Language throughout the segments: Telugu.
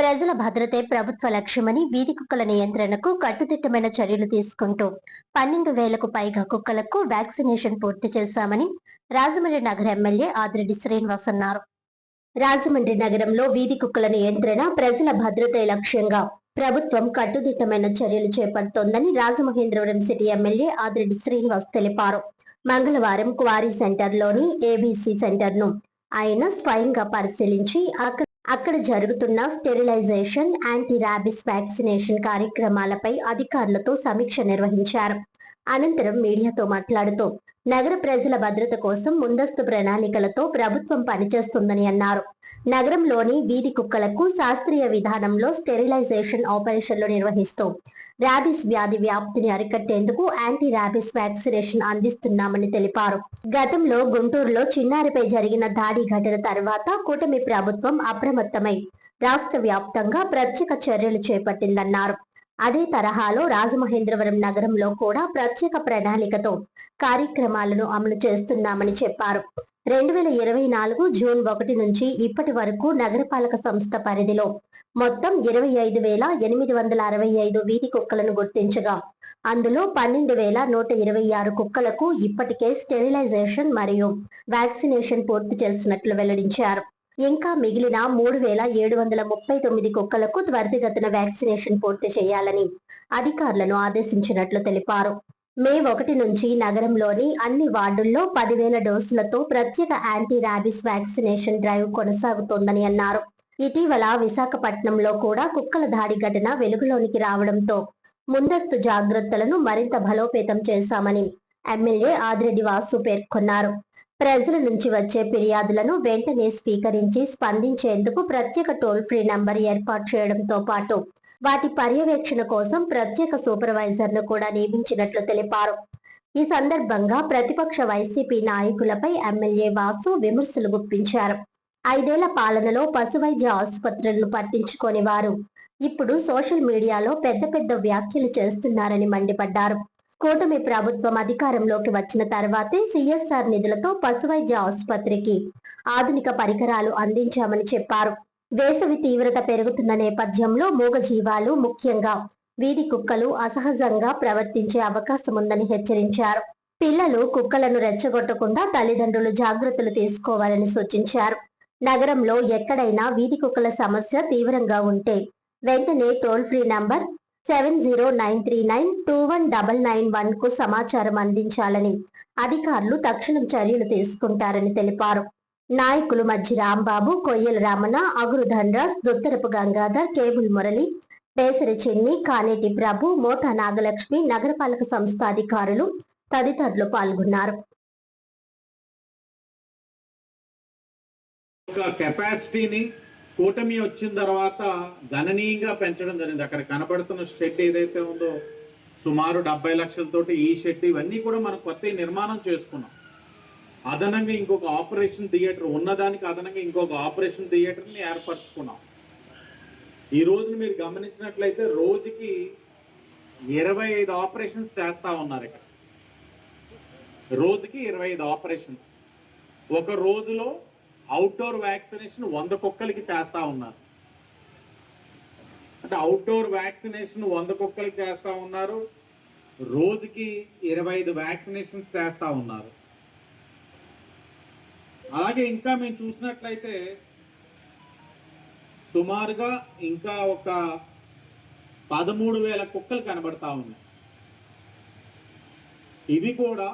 ప్రజల భద్రతే ప్రభుత్వ లక్ష్యమని వీధి కుక్కల నియంత్రణకు కట్టుదిట్టమైన చర్యలు తీసుకుంటూ 12,000కు పైగా కుక్కలకు వ్యాక్సినేషన్ పూర్తి చేశామని రాజమండ్రి నగర ఎమ్మెల్యే ఆదిరెడ్డి శ్రీనివాస్ అన్నారు. రాజమండ్రి నగరంలో వీధి కుక్కల నియంత్రణ ప్రజల భద్రతే లక్ష్యంగా ప్రభుత్వం కట్టుదిట్టమైన చర్యలు చేపడుతోందని రాజమహేంద్రవరం సిటీ ఎమ్మెల్యే ఆదిరెడ్డి శ్రీనివాస్ తెలిపారు. మంగళవారం క్వారీ సెంటర్లోని ఏబీసీ సెంటర్ను ఆయన స్వయంగా పరిశీలించి అక్కడ జరుగుతున్న స్టెరిలైజేషన్, యాంటీ ర్యాబిస్ వ్యాక్సినేషన్ కార్యక్రమాలపై అధికారులతో సమీక్ష నిర్వహించారు. అనంతరం మీడియాతో మాట్లాడుతూ నగర ప్రజల భద్రత కోసం ముందస్తు ప్రణాళికలతో ప్రభుత్వం పనిచేస్తుందని అన్నారు. నగరంలోని వీధి కుక్కలకు శాస్త్రీయ విధానంలో స్టెరిలైజేషన్ ఆపరేషన్లు నిర్వహిస్తూ ర్యాబిస్ వ్యాధి వ్యాప్తిని అరికట్టేందుకు యాంటీ ర్యాబిస్ వ్యాక్సినేషన్ అందిస్తున్నామని తెలిపారు. గతంలో గుంటూరులో చిన్నారిపై జరిగిన దాడి ఘటన తర్వాత కూటమి ప్రభుత్వం అప్రమత్తమై రాష్ట్ర వ్యాప్తంగా ప్రత్యేక చర్యలు చేపట్టిందన్నారు. అదే తరహాలో రాజమహేంద్రవరం నగరంలో కూడా ప్రత్యేక ప్రణాళికతో కార్యక్రమాలను అమలు చేస్తున్నామని చెప్పారు. 2024 జూన్ 1 నుంచి ఇప్పటి వరకు నగరపాలక సంస్థ పరిధిలో మొత్తం 25,865 వీధి కుక్కలను గుర్తించగా అందులో 12,126 కుక్కలకు ఇప్పటికే స్టెరిలైజేషన్ మరియు వ్యాక్సినేషన్ పూర్తి చేసినట్లు వెల్లడించారు. ఇంకా మిగిలిన 3,739 కుక్కలకు త్వరితగతిన వ్యాక్సినేషన్ పూర్తి చేయాలని అధికారులను ఆదేశించినట్లు తెలిపారు. మే 1 నుంచి నగరంలోని అన్ని వార్డుల్లో 10,000 డోసులతో ప్రత్యేక యాంటీ ర్యాబిస్ వ్యాక్సినేషన్ డ్రైవ్ కొనసాగుతోందని అన్నారు. ఇటీవల విశాఖపట్నంలో కూడా కుక్కల దాడి ఘటన వెలుగులోనికి రావడంతో ముందస్తు జాగ్రత్తలను మరింత బలోపేతం చేశామని ఎమ్మెల్యే ఆదిరెడ్డి వాసు పేర్కొన్నారు. ప్రజల నుంచి వచ్చే ఫిర్యాదులను వెంటనే స్వీకరించి స్పందించేందుకు ప్రత్యేక టోల్ ఫ్రీ నంబర్ ఏర్పాటు చేయడంతో పాటు వాటి పర్యవేక్షణ కోసం ప్రత్యేక సూపర్వైజర్ను కూడా నియమించినట్లు తెలిపారు. ఈ సందర్భంగా ప్రతిపక్ష వైసీపీ నాయకులపై ఎమ్మెల్యే వాసు విమర్శలు గుప్పించారు. 5 ఏళ్ల పాలనలో పశువైద్య ఆసుపత్రులను పట్టించుకోని వారు ఇప్పుడు సోషల్ మీడియాలో పెద్ద పెద్ద వ్యాఖ్యలు చేస్తున్నారని మండిపడ్డారు. కూటమి ప్రభుత్వం అధికారంలోకి వచ్చిన తర్వాతే సిఎస్ఆర్ నిధులతో పశువైద్య ఆసుపత్రికి ఆధునిక పరికరాలు అందించామని చెప్పారు. వేసవి తీవ్రత పెరుగుతున్న నేపథ్యంలో మూగజీవాలు, ముఖ్యంగా వీధి కుక్కలు అసహజంగా ప్రవర్తించే అవకాశం ఉందని హెచ్చరించారు. పిల్లలు కుక్కలను రెచ్చగొట్టకుండా తల్లిదండ్రులు జాగ్రత్తలు తీసుకోవాలని సూచించారు. నగరంలో ఎక్కడైనా వీధి కుక్కల సమస్య తీవ్రంగా ఉంటే వెంటనే టోల్ ఫ్రీ నంబర్ 7093921991 కు సమాచారం అందించాలని అధికారులు తక్షణం చర్యలు తీసుకుంటారని తెలిపారు. నాయకులు మధ్య రాంబాబు, కొయ్యల రమణ, అగురు ధనరాజ్, దుత్తరపు గంగాధర్, కేబుల్ మురళి, పేసరి చిన్ని, కానేటి ప్రభు, మోతా నాగలక్ష్మి, నగరపాలక సంస్థ అధికారులు తదితరులు పాల్గొన్నారు. కూటమి వచ్చిన తర్వాత గణనీయంగా పెంచడం జరిగింది. అక్కడ కనబడుతున్న షెడ్ ఏదైతే ఉందో సుమారు 70 లక్షలతోటి ఈ షెడ్ ఇవన్నీ కూడా మనం కొత్త నిర్మాణం చేసుకున్నాం. అదనంగా ఇంకొక ఆపరేషన్ థియేటర్ ఉన్నదానికి అదనంగా ఇంకొక ఆపరేషన్ థియేటర్ని ఏర్పరచుకున్నాం. ఈ రోజున మీరు గమనించినట్లయితే రోజుకి 25 ఆపరేషన్స్ చేస్తా ఉన్నారు. ఇక్కడ రోజుకి 25 ఆపరేషన్స్. ఒక రోజులో అవుట్డోర్ వ్యాక్సినేషన్ 100 కుక్కలకి చేస్తా ఉన్నారు. అంటే అవుట్డోర్ వ్యాక్సినేషన్ 100 కుక్కలకి చేస్తా ఉన్నారు. రోజుకి 25 వ్యాక్సినేషన్స్ చేస్తా ఉన్నారు. అలాగే ఇంకా మేము చూసినట్లయితే సుమారుగా ఇంకా ఒక 13,000 కుక్కలు కనబడతా ఉన్నాయి. ఇవి కూడా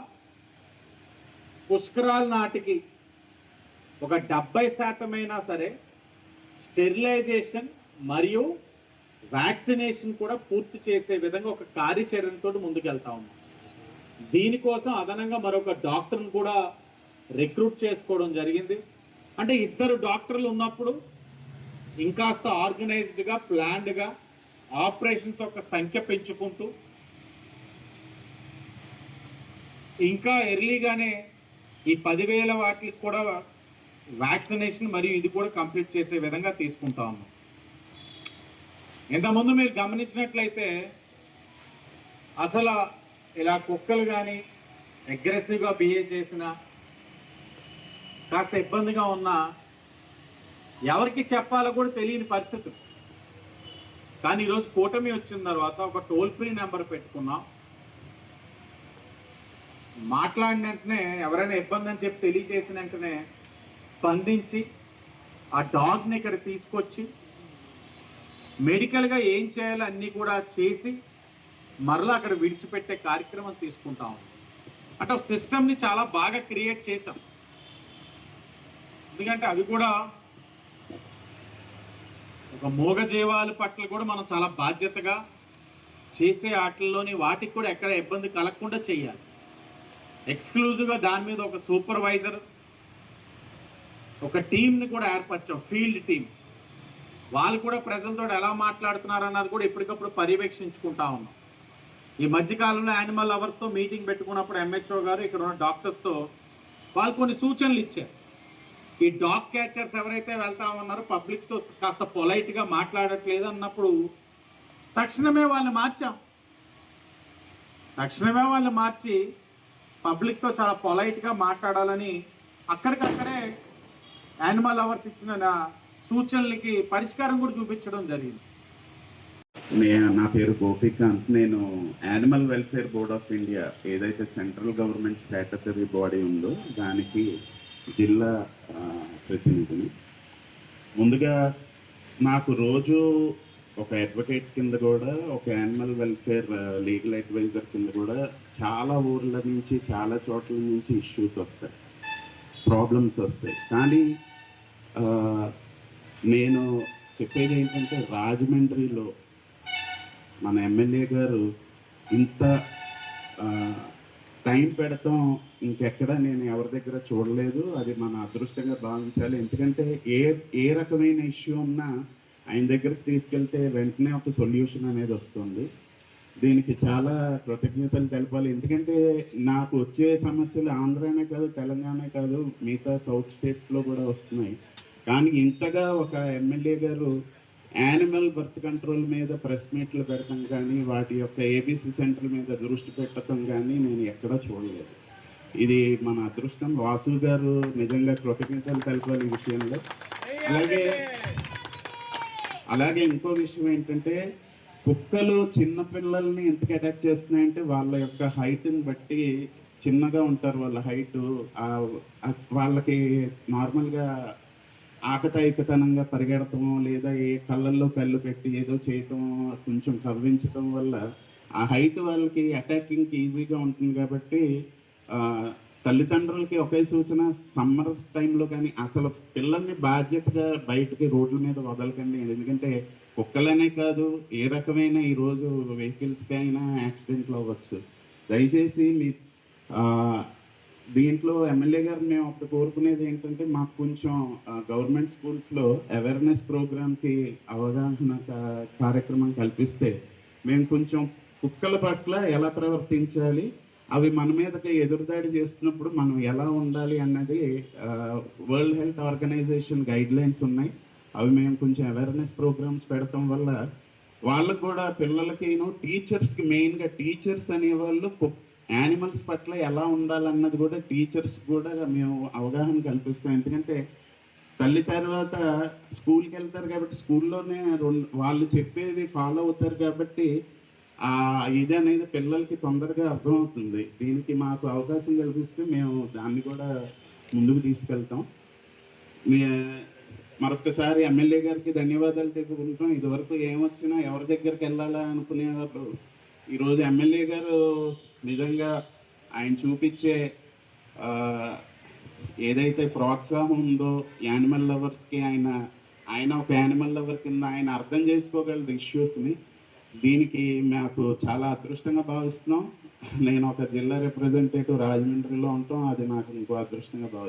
పుష్కరాల నాటికి ఒక 70% అయినా సరే స్టెరిలైజేషన్ మరియు వ్యాక్సినేషన్ కూడా పూర్తి చేసే విధంగా ఒక కార్యాచరణతో ముందుకెళ్తా ఉన్నాం. దీనికోసం అదనంగా మరొక డాక్టర్ని కూడా రిక్రూట్ చేసుకోవడం జరిగింది. అంటే 2 డాక్టర్లు ఉన్నప్పుడు ఇంకాస్త ఆర్గనైజ్డ్గా, ప్లాన్డ్గా ఆపరేషన్స్ యొక్క సంఖ్య పెంచుకుంటూ ఇంకా ఎర్లీగానే ఈ 10,000 వాటికి కూడా వ్యాక్సినేషన్ మరియు ఇది కూడా కంప్లీట్ చేసే విధంగా తీసుకుంటా ఉన్నాం. ఇంతకుముందు మీరు గమనించినట్లయితే అసలు ఇలా కుక్కలు కానీ అగ్రెసివ్గా బిహేవ్ చేసినా కాస్త ఇబ్బందిగా ఉన్నా ఎవరికి చెప్పాలో కూడా తెలియని పరిస్థితి. కానీ ఈరోజు కూటమి వచ్చిన తర్వాత ఒక టోల్ ఫ్రీ నెంబర్ పెట్టుకున్నాం. మాట్లాడిన వెంటనే ఎవరైనా ఇబ్బంది అని చెప్పి తెలియజేసిన వెంటనే స్పందించి ఆ డాగ్ని ఇక్కడ తీసుకొచ్చి మెడికల్గా ఏం చేయాలో అన్నీ కూడా చేసి మరలా అక్కడ విడిచిపెట్టే కార్యక్రమం తీసుకుంటాం. అంటే సిస్టమ్ని చాలా బాగా క్రియేట్ చేశాం. ఎందుకంటే అవి కూడా ఒక మూగజీవాల పట్ల కూడా మనం చాలా బాధ్యతగా చేసే వాటిల్లోని వాటికి కూడా ఎక్కడ ఇబ్బంది కలగకుండా చేయాలి. ఎక్స్క్లూజివ్గా దాని మీద ఒక సూపర్వైజర్, ఒక టీంని కూడా ఏర్పరిచాం, ఫీల్డ్ టీం. వాళ్ళు కూడా ప్రజలతో ఎలా మాట్లాడుతున్నారు అన్నది కూడా ఎప్పటికప్పుడు పర్యవేక్షించుకుంటా ఉన్నాం. ఈ మధ్యకాలంలో యానిమల్ లవర్స్తో మీటింగ్ పెట్టుకున్నప్పుడు ఎంహెచ్ఓ గారు ఇక్కడ ఉన్న డాక్టర్స్తో వాళ్ళు కొన్ని సూచనలు ఇచ్చారు. ఈ డాగ్ క్యాచర్స్ ఎవరైతే వెళ్తా ఉన్నారో పబ్లిక్తో కాస్త పొలైట్గా మాట్లాడట్లేదు అన్నప్పుడు తక్షణమే వాళ్ళని మార్చి పబ్లిక్తో చాలా పొలైట్గా మాట్లాడాలని అక్కడికక్కడే యానిమల్ లవర్స్ ఇచ్చిన సూచనలకి పరిష్కారం కూడా చూపించడం జరిగింది. నా పేరు గోపికాంత్. నేను animal welfare board of India ఏదైతే సెంట్రల్ గవర్నమెంట్ స్టాట్యూటరీ బాడీ ఉందో దానికి జిల్లా ప్రతినిధిని. ముందుగా నాకు రోజు ఒక అడ్వకేట్ కింద కూడా, ఒక యానిమల్ వెల్ఫేర్ లీగల్ అడ్వైజర్ కింద కూడా చాలా ఊర్ల నుంచి, చాలా చోట్ల నుంచి ఇష్యూస్ వస్తాయి, ప్రాబ్లమ్స్ వస్తాయి. కానీ నేను చెప్పేది ఏంటంటే రాజమండ్రిలో మన ఎమ్మెల్యే గారు ఇంత టైం పెడతాం ఇంకెక్కడ నేను ఎవరి దగ్గర చూడలేదు. అది మన అదృష్టంగా భావించాలి. ఎందుకంటే ఏ రకమైన ఇష్యూ ఉన్నా ఆయన దగ్గరికి తీసుకెళ్తే వెంటనే ఒక సొల్యూషన్ అనేది వస్తుంది. దీనికి చాలా కృతజ్ఞతలు తెలపాలి. ఎందుకంటే నాకు వచ్చే సమస్యలు ఆంధ్రానే కాదు, తెలంగాణ కాదు, మిగతా సౌత్ స్టేట్స్లో కూడా వస్తున్నాయి. కానీ ఇంతగా ఒక ఎమ్మెల్యే గారు యానిమల్ బర్త్ కంట్రోల్ మీద ప్రెస్ మీట్లు పెడతాం కానీ, వాటి యొక్క ఏబీసీ సెంటర్ మీద దృష్టి పెట్టడం కానీ నేను ఎక్కడా చూడలేదు. ఇది మన అదృష్టం. వాసు గారు నిజంగా కృతజ్ఞతలు తెలపాలి ఈ విషయంలో. అలాగే ఇంకో విషయం ఏంటంటే, కుక్కలు చిన్నపిల్లల్ని ఎందుకు అటాక్ చేస్తున్నాయంటే వాళ్ళ యొక్క హైట్ని బట్టి, చిన్నగా ఉంటారు వాళ్ళ హైటు, వాళ్ళకి నార్మల్గా ఆకతాయికతనంగా పరిగెడటమో లేదా ఏ కళ్ళల్లో కళ్ళు పెట్టి ఏదో చేయటం, కొంచెం కవ్వించటం వల్ల ఆ హైట్ వాళ్ళకి అటాకింగ్కి ఈజీగా ఉంటుంది. కాబట్టి తల్లిదండ్రులకి ఒకే సూచన, సమ్మర్ టైంలో కానీ అసలు పిల్లల్ని బాధ్యతగా బయటకి రోడ్ల మీద వదలకండి. ఎందుకంటే కుక్కలనే కాదు, ఏ రకమైన ఈరోజు వెహికల్స్కి అయినా యాక్సిడెంట్లు అవ్వచ్చు. దయచేసి మీ దీంట్లో ఎమ్మెల్యే గారు మేము ఒకటి కోరుకునేది ఏంటంటే, మాకు కొంచెం గవర్నమెంట్ స్కూల్స్లో అవేర్నెస్ ప్రోగ్రామ్కి అవగాహన కార్యక్రమం కల్పిస్తే మేము కొంచెం కుక్కల పట్ల ఎలా ప్రవర్తించాలి, అవి మన మీదకి ఎదురుదాడి చేస్తున్నప్పుడు మనం ఎలా ఉండాలి అన్నది World Health Organization guidelines ఉన్నాయి. అవి మేము కొంచెం అవేర్నెస్ ప్రోగ్రామ్స్ పెడతాం వల్ల వాళ్ళకు కూడా, పిల్లలకి టీచర్స్కి, మెయిన్గా టీచర్స్ అనేవాళ్ళు యానిమల్స్ పట్ల ఎలా ఉండాలన్నది కూడా టీచర్స్ కూడా మేము అవగాహన కల్పిస్తాం. ఎందుకంటే తల్లి తర్వాత స్కూల్కి వెళ్తారు కాబట్టి స్కూల్లోనే వాళ్ళు చెప్పేది ఫాలో అవుతారు కాబట్టి ఇది అనేది పిల్లలకి తొందరగా అర్థమవుతుంది. దీనికి మాకు అవకాశం కల్పిస్తే మేము దాన్ని కూడా ముందుకు తీసుకెళ్తాం. మరొకసారి ఎమ్మెల్యే గారికి ధన్యవాదాలు తెలుపుకుంటాం. ఇదివరకు ఏమొచ్చినా ఎవరి దగ్గరికి వెళ్ళాలా అనుకునేవారు, ఈరోజు ఎమ్మెల్యే గారు నిజంగా ఆయన చూపించే ఏదైతే ప్రోత్సాహం ఉందో యానిమల్ లవర్స్కి, ఆయన ఒక యానిమల్ లవర్ కింద ఆయన అర్థం చేసుకోగలరు ఇష్యూస్ని. దీనికి మాకు చాలా అదృష్టంగా భావిస్తున్నాం. నేను ఒక జిల్లా రిప్రజెంటేటివ్ రాజమండ్రిలో ఉంటాం, అది నాకు ఇంకో అదృష్టంగా భావిస్తున్నాం.